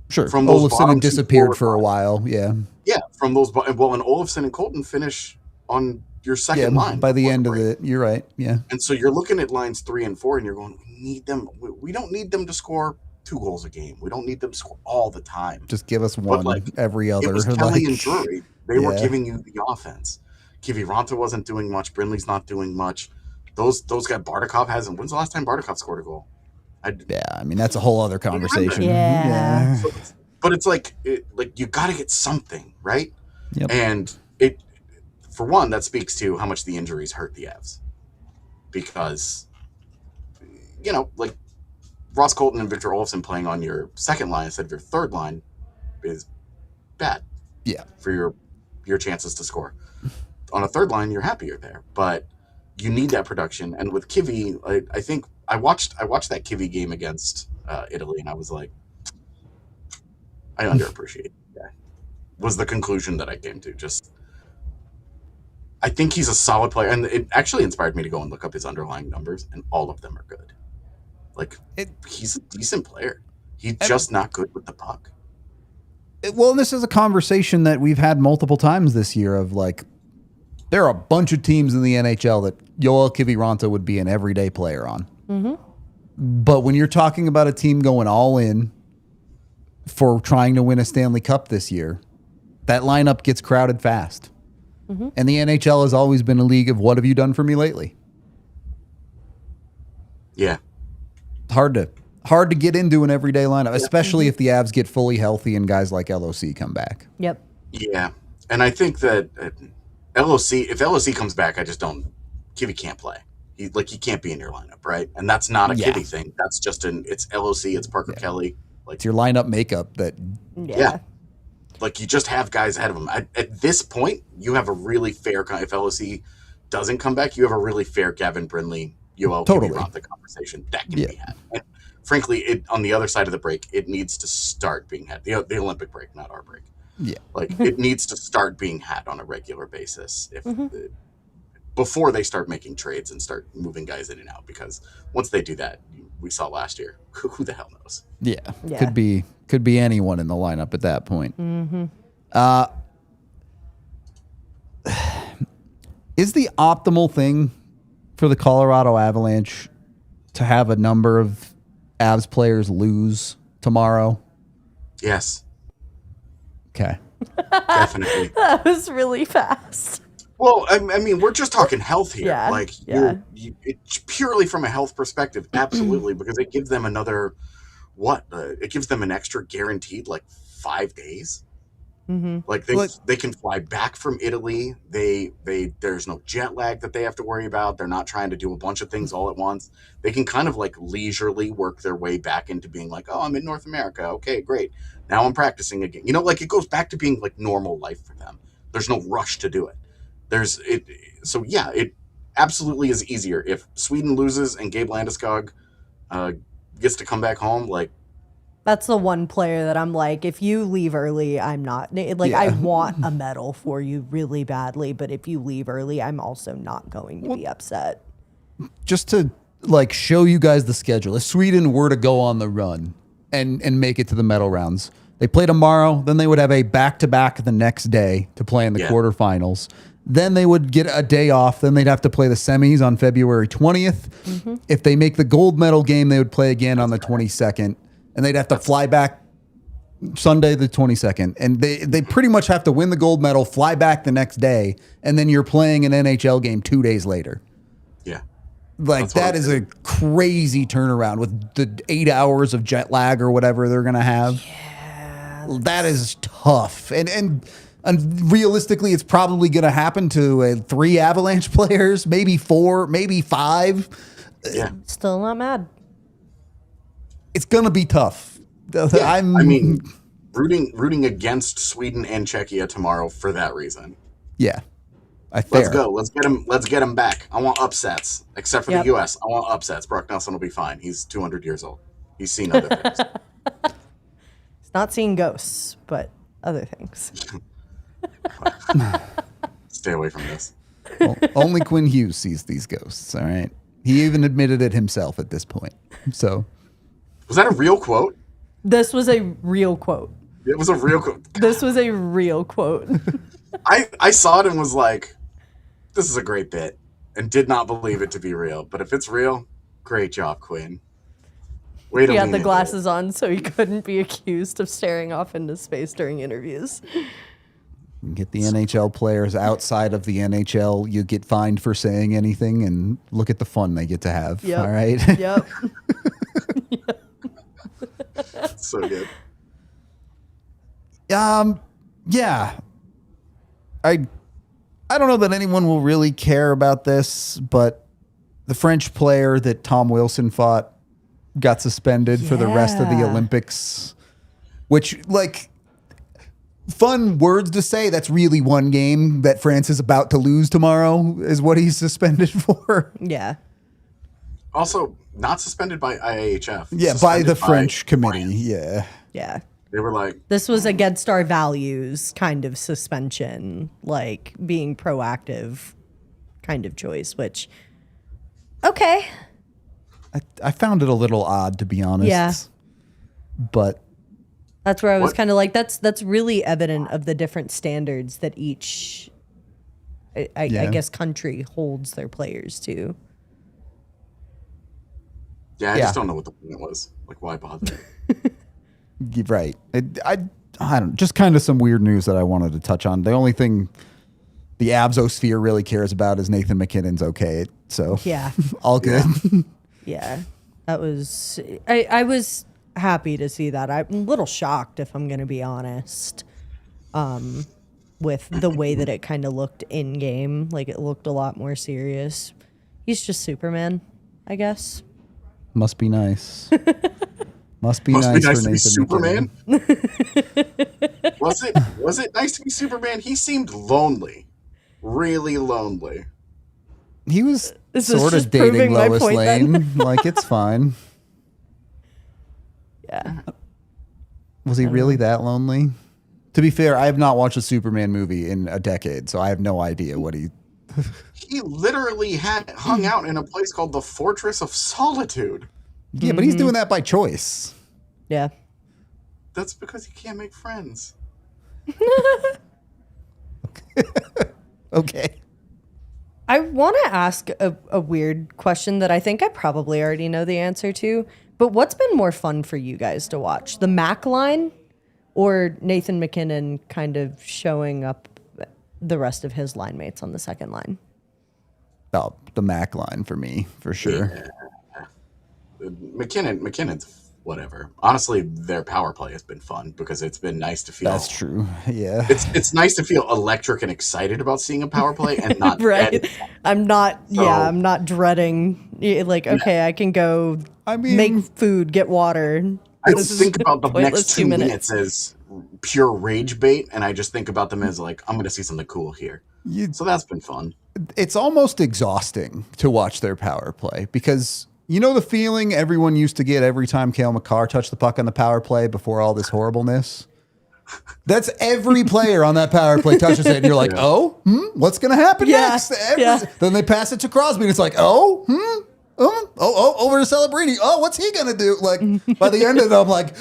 Sure. From those Olofsson had disappeared for a while. Yeah. Yeah, from those. Well, and Olofsson and Colton finish on your second line by the end of it. You're right. Yeah. And so you're looking at lines 3 and 4, and you're going, we need them. We don't need them to score 2 goals a game. We don't need them to score all the time. Just give us one every other. It was Kelly and Drury. They were giving you the offense. Kiviranta wasn't doing much. Brindley's not doing much. Those guys, Bardakov hasn't. When's the last time Bardakov scored a goal? I mean, that's a whole other conversation. Yeah. But it's like you got to get something, right? Yep. And for one, that speaks to how much the injuries hurt the Avs. Because, like Ross Colton and Victor Olofsson playing on your second line instead of your third line is bad. Yeah. For your chances to score. On a third line, you're happier there. But you need that production. And with Kivi, I think I watched that Kivi game against Italy, and I was like, I underappreciate that. Was the conclusion that I came to. Just, I think he's a solid player, and it actually inspired me to go and look up his underlying numbers, and all of them are good. Like, he's a decent player. He's just not good with the puck. Well, this is a conversation that we've had multiple times this year of like, there are a bunch of teams in the NHL that Joel Kiviranta would be an everyday player on. But when you're talking about a team going all in for trying to win a Stanley Cup this year, that lineup gets crowded fast. And the NHL has always been a league of what have you done for me lately? Yeah. Hard to get into an everyday lineup, especially if the Avs get fully healthy and guys like LOC come back. Yep. Yeah. And I think that if LOC comes back, I just don't, Kivi can't play. He can't be in your lineup, right? And that's not a Kivi thing. That's just it's LOC, it's Parker Kelly. Like, it's your lineup makeup that. Yeah. Like, you just have guys ahead of him. At this point, you have a really fair, if LOC doesn't come back, you have a really fair Gavin Brindley, Yoel Kiviranta conversation that can be had. And frankly, on the other side of the break, it needs to start being had. The Olympic break, not our break. Yeah. Like, it needs to start being had on a regular basis before they start making trades and start moving guys in and out. Because once they do that, we saw last year, who the hell knows? Yeah. Could be anyone in the lineup at that point. Is the optimal thing for the Colorado Avalanche to have a number of Avs players lose tomorrow? Yes. Okay. Definitely. That was really fast. Well, I mean, we're just talking health here. Yeah, like, it's purely from a health perspective, absolutely, because it gives them another, it gives them an extra guaranteed, 5 days. Like, they can fly back from Italy. There's no jet lag that they have to worry about. They're not trying to do a bunch of things all at once. They can kind of, leisurely work their way back into being like, oh, I'm in North America. Okay, great. Now I'm practicing again. It goes back to being, normal life for them. There's no rush to do it. It absolutely is easier if Sweden loses and Gabe Landeskog gets to come back home. That's the one player that I'm like, if you leave early, I'm not. I want a medal for you really badly, but if you leave early, I'm also not going to be upset. Just to show you guys the schedule. If Sweden were to go on the run and make it to the medal rounds, they play tomorrow, then they would have a back-to-back the next day to play in the quarterfinals. Then they would get a day off. Then they'd have to play the semis on February 20th. If they make the gold medal game, they would play again on the 22nd. And they'd have to fly back Sunday the 22nd, and they pretty much have to win the gold medal, fly back the next day, and then you're playing an NHL game 2 days later. Yeah. Like, that is a crazy turnaround with the 8 hours of jet lag or whatever they're going to have. Yeah. That is tough. And realistically, it's probably going to happen to 3 Avalanche players, maybe 4, maybe 5. Yeah. Still not mad. It's going to be tough. Yeah. I mean, rooting against Sweden and Czechia tomorrow for that reason. Yeah. Let's go. Let's get him back. I want upsets. Except for the U.S. I want upsets. Brock Nelson will be fine. He's 200 years old. He's seen other things. He's not seeing ghosts, but other things. Stay away from this. Well, only Quinn Hughes sees these ghosts, all right? He even admitted it himself at this point. So, was that a real quote? This was a real quote. It was a real quote. This was a real quote. I saw it and was like, this is a great bit, and did not believe it to be real. But if it's real, great job, Quinn. Way to He had lean the into glasses on so he couldn't be accused of staring off into space during interviews. get the NHL players outside of the NHL. You get fined for saying anything, and look at the fun they get to have. Yep. All right? Yep. So good. Yeah. I don't know that anyone will really care about this, but the French player that Tom Wilson fought got suspended for the rest of the Yeah. Olympics, which, like, fun words to say. That's really one game that France is about to lose tomorrow is what he's suspended for. Yeah. Also, not suspended by IAHF. Yeah, by the French committee. France. Yeah. Yeah. They were like, This was against our values kind of suspension, like being proactive kind of choice, which, okay. I found it a little odd, to be honest. Yeah. But That's where I was What? kind of like, that's really evident of the different standards that each, I guess, country holds their players to. yeah, I Yeah. just don't know what the point was. Like, why bother? you're right. I don't, just kind of some weird news that I wanted to touch on. The only thing the Absosphere really cares about is Nathan McKinnon's okay. So Yeah. all good. Yeah. That was, I was happy to see that. I'm a little shocked, if I'm going to be honest, with the way that it kind of looked in game. Like, it looked a lot more serious. He's just Superman, I guess. Must be nice. Must be Must nice be nice for to be Nathan Superman. McKinnon. Was it nice to be Superman? He seemed lonely, really lonely. He was This is sort just of dating proving my Lois point, then. Lane. Like, it's fine. Yeah. Was he really that lonely? To be fair, I have not watched a Superman movie in a decade, so I have no idea what he... He literally hung out in a place called the Fortress of Solitude. Yeah, but he's doing that by choice. Yeah. That's because he can't make friends. Okay. I want to ask a weird question that I think I probably already know the answer to, but what's been more fun for you guys to watch? The Mac line or Nathan McKinnon kind of showing up the rest of his line mates on the second line? Oh, the Mac line for me, for sure. Yeah. McKinnon's whatever. Honestly, their power play has been fun because it's been nice to feel. That's true. Yeah. It's nice to feel electric and excited about seeing a power play and not Right. dread. I'm not, So- I'm not dreading, like, okay, I can go I mean, make food, get water. I This is think about the pointless next 2 2 minutes. minutes as pure rage bait, and I just think about them as like, I'm going to see something cool here. So that's been fun. it's almost exhausting to watch their power play because you know the feeling everyone used to get every time Cale Makar touched the puck on the power play before all this horribleness? That's every player on that power play touches it, and you're like, oh, what's going to happen Yeah, next? yeah. Then they pass it to Crosby, and it's like, oh, over to Celebrini. Oh, what's he going to do? Like, by the end of it, I'm like,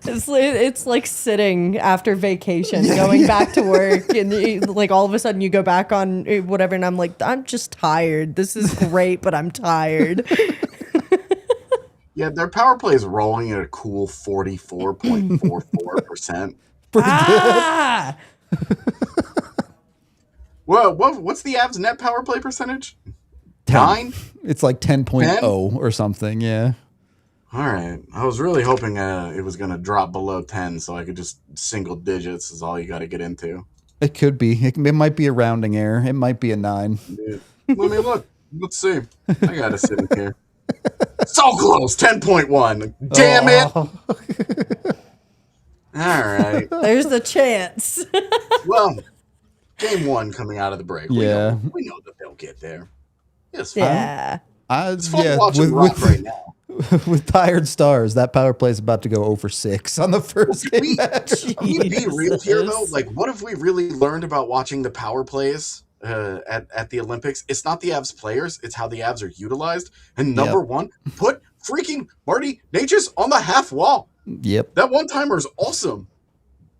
It's like sitting after vacation, going back to work, and like all of a sudden you go back on whatever, and I'm like, I'm just tired. This is great, but I'm tired. Yeah, their power play is rolling at a cool 44.44%. Pretty Ah! Whoa, what's the Avs net power play percentage? 10. 9? It's like 10.0 10? or something. Yeah. All right. I was really hoping it was going to drop below 10 so I could just single digits is all you got to get into. It could be. It might be a rounding error. It might be a 9. Yeah. Let me look. Let's see. I got to sit in here. So close. 10.1. Damn it. All right. There's the chance. Well, game 1 coming out of the break. Yeah. We know that they'll get there. It's fine. Yeah. It's fun to watch them rock right now. With tired stars, that power play is about to go over 6 on the first game. Can we be real here, though? Like, what have we really learned about watching the power plays at the Olympics? It's not the Avs players, it's how the Avs are utilized. And number one, put freaking Marty Necas on the half wall. Yep. That one-timer is awesome.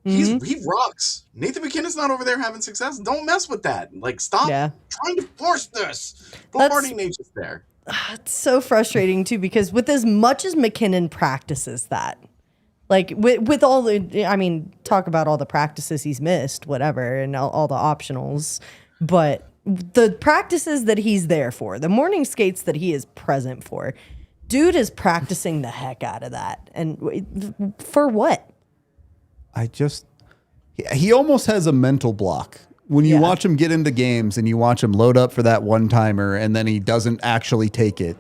He rocks. Nathan McKinnon's not over there having success. Don't mess with that. Like, stop trying to force this. Put Marty Necas there. It's so frustrating too, because with as much as McKinnon practices that, like with all the, I mean, talk about all the practices he's missed, whatever, and all the optionals, but the practices that he's there for, the morning skates that he is present for, dude is practicing the heck out of that. And for what? He almost has a mental block. When you watch him get into games and you watch him load up for that one-timer and then he doesn't actually take it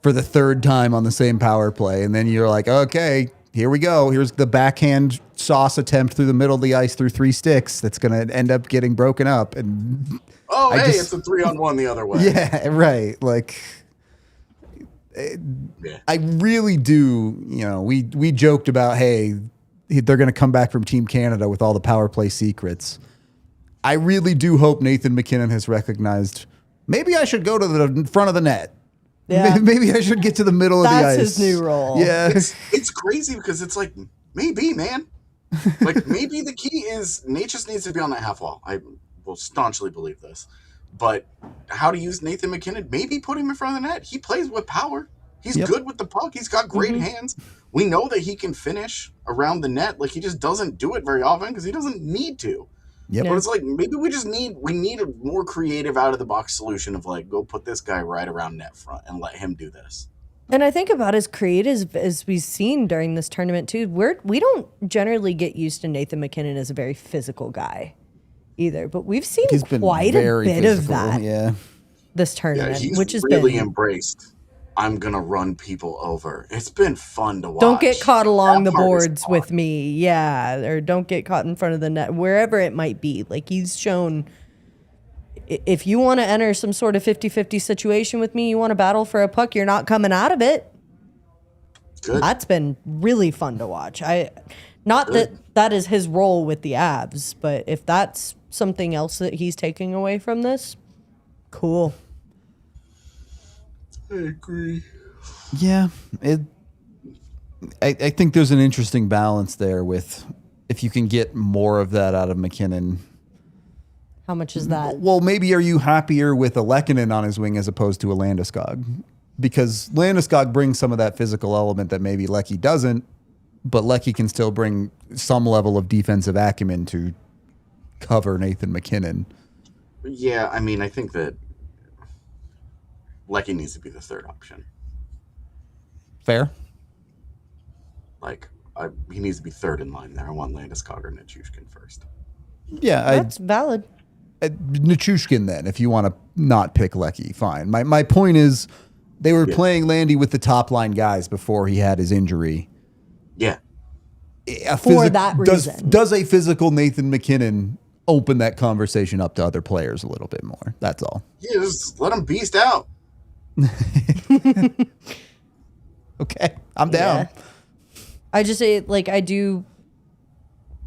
for the third time on the same power play. And then you're like, okay, here we go. Here's the backhand sauce attempt through the middle of the ice through 3 sticks that's going to end up getting broken up. And it's a 3-on-1 the other way. Yeah, right. Like, I really do, we joked about, hey, they're going to come back from Team Canada with all the power play secrets. I really do hope Nathan McKinnon has recognized maybe I should go to the front of the net. Yeah. Maybe I should get to the middle of the ice. That's his new role. Yeah. It's crazy because it's like, maybe, man. Like, maybe the key is Necas needs to be on that half wall. I will staunchly believe this. But how to use Nathan McKinnon, maybe put him in front of the net. He plays with power. He's good with the puck. He's got great hands. We know that he can finish around the net. Like, he just doesn't do it very often because he doesn't need to. Yep. But it's like, maybe we need a more creative out of the box solution of like, go put this guy right around net front and let him do this. And I think about as creative as we've seen during this tournament too, we don't generally get used to Nathan McKinnon as a very physical guy either, but we've seen quite a bit of that this tournament, which has really embraced. I'm going to run people over. It's been fun to watch. Don't get caught along the boards with me. Or don't get caught in front of the net, wherever it might be. Like, he's shown, if you want to enter some sort of 50-50 situation with me, you want to battle for a puck, you're not coming out of it. Good. That's been really fun to watch. That is his role with the Avs, but if that's something else that he's taking away from this, cool. I agree. Yeah, I think there's an interesting balance there with if you can get more of that out of McKinnon. How much is that? Well, maybe are you happier with a Lehkonen on his wing as opposed to a Landeskog? Because Landeskog brings some of that physical element that maybe Lecky doesn't, but Lecky can still bring some level of defensive acumen to cover Nathan McKinnon. Yeah, I mean, I think that Lecky needs to be the third option. Fair. Like, he needs to be third in line there. I want Landeskog or Nichushkin first. Yeah, that's valid. Nichushkin then, if you want to not pick Lecky, fine. My point is, they were playing Landy with the top line guys before he had his injury. Yeah. For that reason. Does a physical Nathan McKinnon open that conversation up to other players a little bit more? That's all. Yeah, just let him beast out. Okay, I'm down. Yeah. I just say, like, I do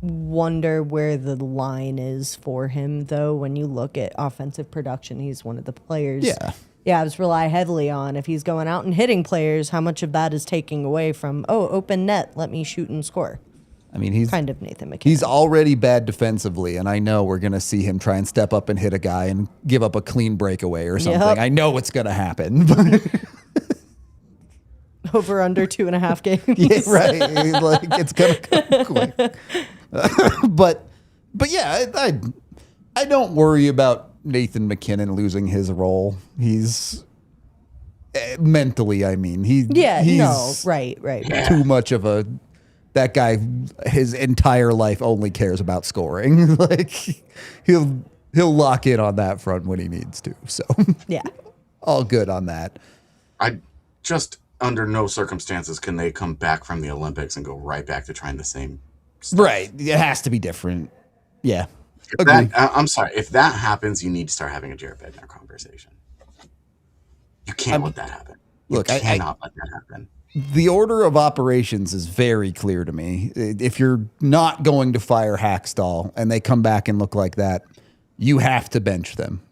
wonder where the line is for him, though. When you look at offensive production, he's one of the players. I just rely heavily on if he's going out and hitting players, how much of that is taking away from, open net, let me shoot and score. I mean, he's kind of Nathan McKinnon. He's already bad defensively, and I know we're going to see him try and step up and hit a guy and give up a clean breakaway or something. I know what's going to happen. over under 2.5 games. Yeah, right. Like it's gonna come quick. But yeah, I don't worry about Nathan MacKinnon losing his role. He's mentally, I mean, he's right. too much of a that guy. His entire life only cares about scoring. Like he'll lock in on that front when he needs to. So yeah, all good on that. I just under no circumstances can they come back from the Olympics and go right back to trying the same stuff. Right, it has to be different. Yeah. I'm sorry. If that happens, you need to start having a Jared Bednar conversation. You can't let that happen. You cannot let that happen. The order of operations is very clear to me. If you're not going to fire Hackstall and they come back and look like that, you have to bench them.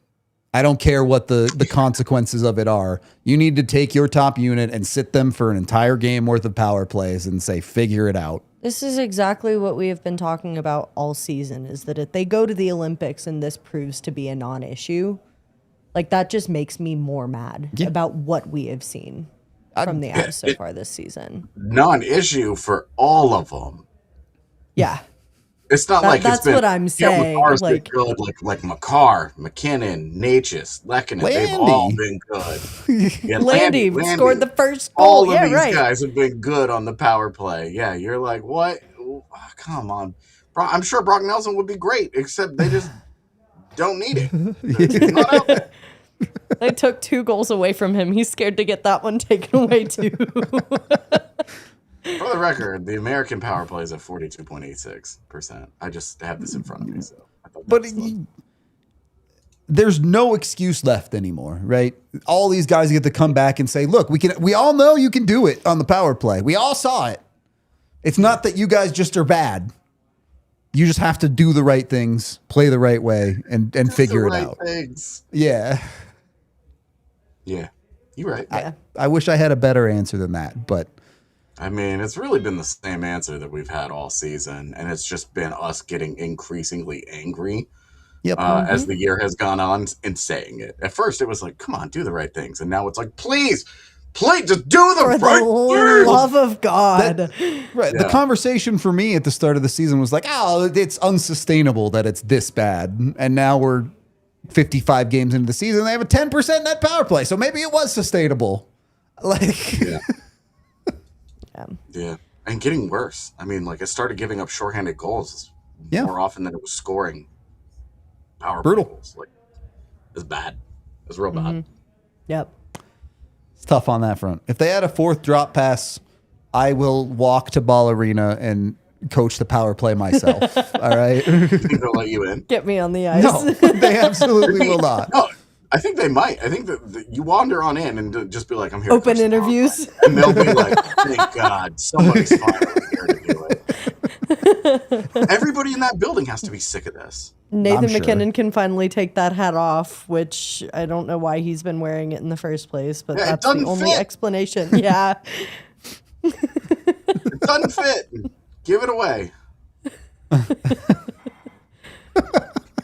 I don't care what the consequences of it are. You need to take your top unit and sit them for an entire game worth of power plays and say, figure it out. This is exactly what we have been talking about all season, is that if they go to the Olympics and this proves to be a non-issue, like that just makes me more mad about what we have seen from the Avs so far this season. Non-issue for all of them. Yeah. It's not like that's it's been, what I'm saying. Makar's been good, like Makar, MacKinnon, Natchez, Lehkonen, they've all been good. Yeah, Landy scored the first goal. All of these guys have been good on the power play. Yeah, you're like, what? Oh, come on. I'm sure Brock Nelson would be great, except they just don't need it. It's not out there. They took 2 goals away from him. He's scared to get that one taken away too. For the record, the American power play is at 42.86%. I just have this in front of me. So there's no excuse left anymore, right? All these guys get to come back and say, look, we all know you can do it on the power play. We all saw it. It's not that you guys just are bad. You just have to do the right things, play the right way, and figure it out. Things. Yeah. Yeah. You're right. I wish I had a better answer than that, but I mean, it's really been the same answer that we've had all season, and it's just been us getting increasingly angry as the year has gone on and saying it. At first, it was like, come on, do the right things. And now it's like, please, just do the right things. For the love of God. The conversation for me at the start of the season was like, oh, it's unsustainable that it's this bad. And now we're 55 games into the season. They have a 10% net power play. So maybe it was sustainable. Yeah, and getting worse. I mean, like, it started giving up shorthanded goals more often than it was scoring power play goals. Like, it's bad. It's real bad. Yep. It's tough on that front. If they had a 4th drop pass, I will walk to Ball Arena and coach the power play myself. All right? You think they'll let you in? Get me on the ice. No, they absolutely will not. No. I think they might. I think that you wander on in and just be like, I'm here. Open interviews. And they'll be like, thank God, somebody's finally here to do it. Everybody in that building has to be sick of this. Nathan MacKinnon can finally take that hat off, which I don't know why he's been wearing it in the first place, but that's the only explanation. Yeah. It doesn't fit. Give it away.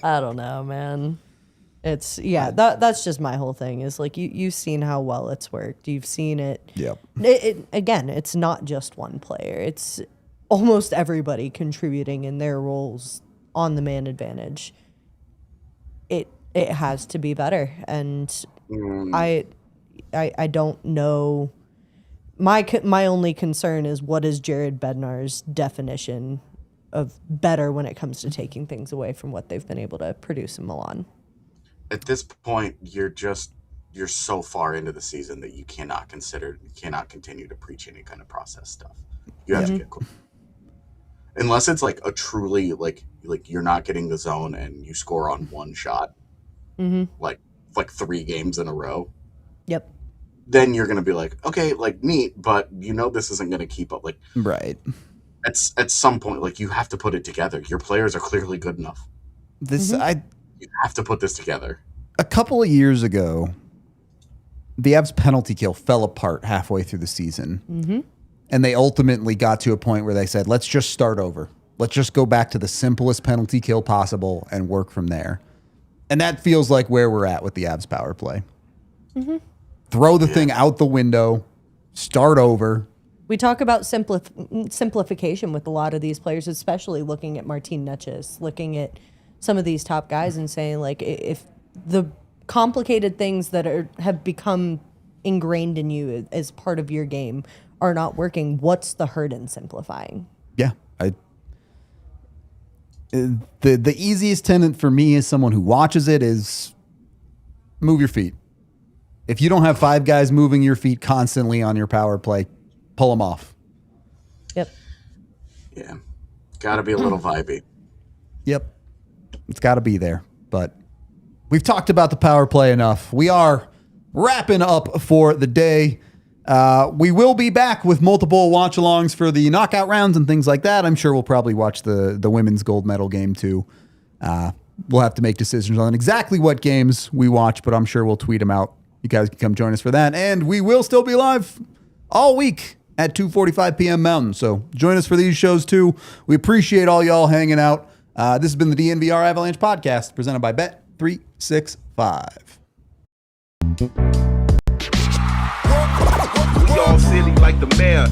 I don't know, man. It's that's just my whole thing is like you've seen how well it's worked. You've seen it. Yep. Again, it's not just one player. It's almost everybody contributing in their roles on the man advantage. It has to be better, and I don't know. My only concern is what is Jared Bednar's definition of better when it comes to taking things away from what they've been able to produce in Milan. At this point, you're so far into the season that you cannot continue to preach any kind of process stuff. You have to get quick. Unless it's like a truly like you're not getting the zone and you score on one shot, like 3 games in a row. Yep. Then you're gonna be like, okay, like neat, but this isn't gonna keep up. Like, right. At some point, like you have to put it together. Your players are clearly good enough. You have to put this together. A couple of years ago, the Avs penalty kill fell apart halfway through the season. And they ultimately got to a point where they said, let's just start over. Let's just go back to the simplest penalty kill possible and work from there. And that feels like where we're at with the Avs power play. Throw the thing out the window, start over. We talk about simplification with a lot of these players, especially looking at Martin Necas, looking at some of these top guys and saying, like, if the complicated things that have become ingrained in you as part of your game are not working, what's the hurt in simplifying? Yeah. The easiest tenet for me as someone who watches it is move your feet. If you don't have 5 guys moving your feet constantly on your power play, pull them off. Yep. Yeah. Got to be a little vibey. Yep. It's got to be there. But we've talked about the power play enough. We are wrapping up for the day. We will be back with multiple watch-alongs for the knockout rounds and things like that. I'm sure we'll probably watch the women's gold medal game too. We'll have to make decisions on exactly what games we watch, but I'm sure we'll tweet them out. You guys can come join us for that. And we will still be live all week at 2:45 p.m. Mountain. So join us for these shows too. We appreciate all y'all hanging out. This has been the DNVR Avalanche Podcast presented by Bet365. We all silly like the mayor.